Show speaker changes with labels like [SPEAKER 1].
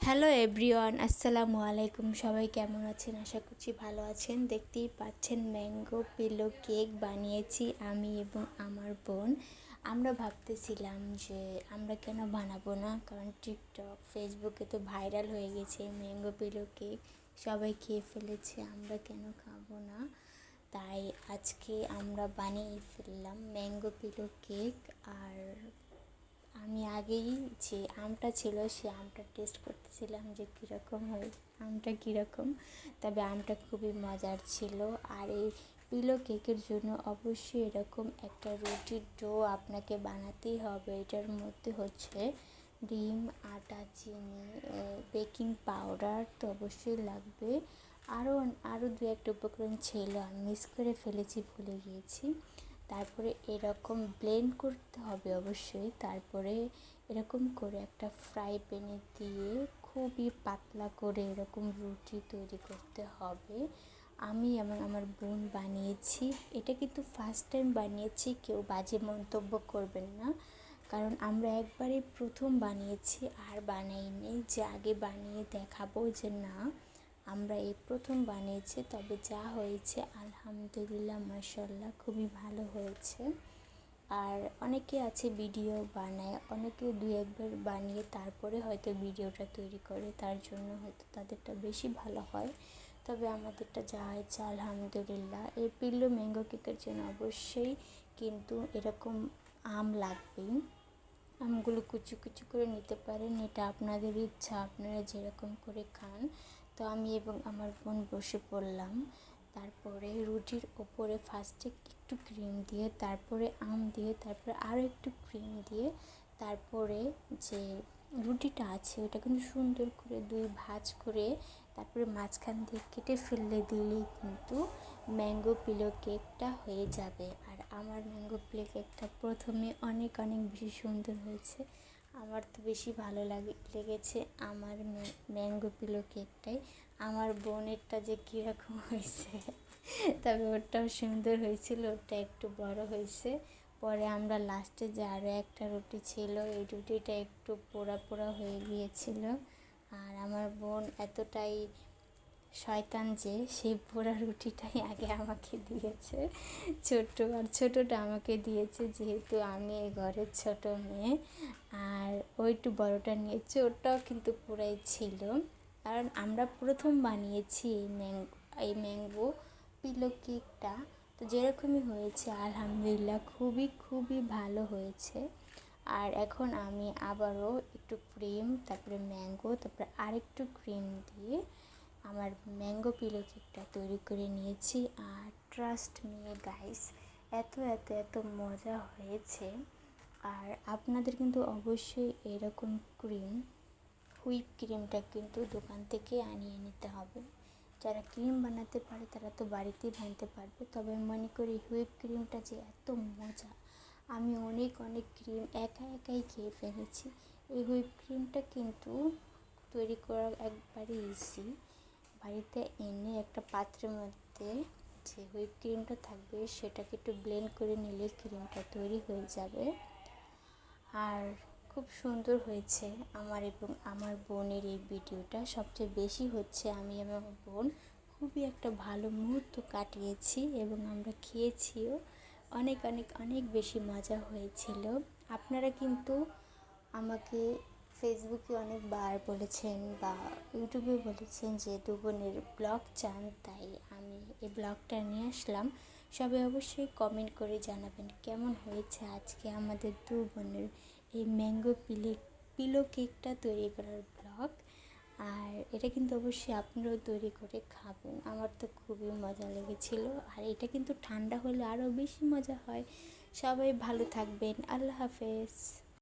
[SPEAKER 1] Hello everyone, আসসালামু আলাইকুম। সবাই কেমন আছেন? আশা করছি ভালো আছেন। দেখতেই পাচ্ছেন ম্যাঙ্গো পিলো কেক বানিয়েছি আমি এবং আমার বোন। আমরা ভাবতেছিলাম যে আমরা কেন বানাবো না, কারণ টিকটক ফেসবুকে তো ভাইরাল হয়ে গেছে ম্যাঙ্গো পিলো কেক, সবাই খেয়ে ফেলেছে, আমরা কেন খাবো না। তাই আজকে আমরা বানিয়ে ফেললাম ম্যাঙ্গো পিলো কেক। আর আমি আগেই যে আমটা ছিল সে আমটা টেস্ট করতেছিলাম যে কীরকম হয়, আমটা কীরকম। তবে আমটা খুবই মজার ছিল। আর এই পিলো কেকের জন্য অবশ্যই এরকম একটা রুটির ডো আপনাকে বানাতেই হবে। এটার মধ্যে হচ্ছে ডিম, আটা, চিনি, বেকিং পাউডার তো অবশ্যই লাগবে। আরও দু একটা উপকরণ ছিল, আমি মিস করে ফেলেছি, ভুলে গিয়েছি। তারপরে এরকম ব্লেন্ড করতে হবে অবশ্যই। তারপরে এরকম করে একটা ফ্রাই প্যানে দিয়ে খুবই পাতলা করে এরকম রুটি তৈরি করতে হবে। আমি এবং আমার বোন বানিয়েছি। এটা কিন্তু ফার্স্ট টাইম বানিয়েছি, কেউ বাজে মন্তব্য করবেন না, কারণ আমরা একবারই প্রথম বানিয়েছি, আর বানাইনি যে আগে বানিয়ে দেখাবো, যে না আমরা এই প্রথম বানিয়েছি। তবে যা হয়েছে আলহামদুলিল্লাহ, মাশাআল্লাহ, খুবই ভালো হয়েছে। আর অনেকে আছে ভিডিও বানায়, অনেকে দুই একবার বানিয়ে তারপরে হয়তো ভিডিওটা তৈরি করে, তার জন্য হয়তো তাদেরটা বেশি ভালো হয়। তবে আমাদেরটা যা হয়েছে আলহামদুলিল্লাহ। এই পিলো ম্যাঙ্গো কেকের জন্য অবশ্যই কিন্তু এরকম আম লাগবেই। আমগুলো কুচি কুচি করে নিতে পারেন, এটা আপনাদের ইচ্ছা, আপনারা যেরকম করে খান। তো আমি এবং আমার বোন বসে পড়লাম। তারপরে রুটির ওপরে ফার্স্টে একটু ক্রিম দিয়ে, তারপরে আম দিয়ে, তারপরে আরও একটু ক্রিম দিয়ে, তারপরে যে রুটিটা আছে ওটা কিন্তু সুন্দর করে দুই ভাঁজ করে, তারপরে মাঝখান দিয়ে কেটে ফেললে দিলেই কিন্তু ম্যাঙ্গো পিলো কেকটা হয়ে যাবে। আর আমার ম্যাঙ্গো পিলো কেকটা প্রথমে অনেক অনেক বেশি সুন্দর হয়েছে। আমার তো বেশি ভালো লেগেছে আমার ম্যাঙ্গো পিলো কেকটাই। আমার বোনেরটা যে কীরকম হয়েছে, তবে ওটাও সুন্দর হয়েছিল, ওটা একটু বড় হয়েছে। পরে আমরা লাস্টে যে আরও একটা রুটি ছিল, এই রুটিটা একটু পোড়া পোড়া হয়ে গিয়েছিল। আর আমার বোন এতটাই শয়তান যে সেই পোড়া রুটিটাই আগে আমাকে দিয়েছে, ছোটোটা আমাকে দিয়েছে, যেহেতু আমি এই ঘরের ছোট মেয়ে। আর ওইটু বড়টা নিয়েছে, ওটাও কিন্তু পুরাই ছিল। কারণ আমরা প্রথম বানিয়েছি এই ম্যাঙ্গো পিলো কেকটা। তো যেরকমই হয়েছে আলহামদুলিল্লাহ, খুবই খুবই ভালো হয়েছে। আর এখন আমি আবারও একটু ক্রিম, তারপরে ম্যাঙ্গো, তারপরে আরেকটু ক্রিম দিয়ে আমার ম্যাঙ্গো পিলো কেকটা তৈরি করে নিয়েছি। আর ট্রাস্ট মি গাইস, এত এত এত মজা হয়েছে। আর আপনাদের কিন্তু অবশ্যই এরকম হুইপ ক্রিমটা কিন্তু দোকান থেকে আনিয়ে নিতে হবে। যারা ক্রিম বানাতে পারে তারা তো বাড়িতেই বানাতে পারবে। তবে আমি মনে করি হুইপ ক্রিমটা যে এত মজা, আমি অনেক অনেক ক্রিম একাই খেয়ে ফেলেছি। এই হুইপ ক্রিমটা কিন্তু তৈরি করা একবারই ইজি। বাড়িতে এনে একটা পাত্রের মধ্যে যে হুইপ ক্রিমটা থাকবে সেটাকে একটু ব্লেন্ড করে নিলে ক্রিমটা তৈরি হয়ে যাবে। আর খুব সুন্দর হয়েছে আমার এবং আমার বোনের এই ভিডিওটা। সবচেয়ে বেশি হচ্ছে আমি এবং আমার বোন খুবই একটা ভালো মুহূর্ত কাটিয়েছি এবং আমরা খেয়েছিও। অনেক অনেক অনেক বেশি মজা হয়েছিল। আপনারা কিন্তু আমাকে ফেসবুকে অনেকবার বলেছেন বা ইউটিউবে বলেছেন যে দু বোনের ব্লগ চান, তাই আমি এই ব্লগটা নিয়ে আসলাম। সবাই অবশ্যই কমেন্ট করে জানাবেন কেমন হয়েছে আজকে আমাদের দু বোনের এই ম্যাঙ্গো পিলো কেকটা তৈরি করার ব্লগ। আর এটা কিন্তু অবশ্যই আপনারাও তৈরি করে খাবেন, আমার তো খুবই মজা লেগেছিল। আর এটা কিন্তু ঠান্ডা হলে আরও বেশি মজা হয়। সবাই ভালো থাকবেন, আল্লাহ হাফেজ।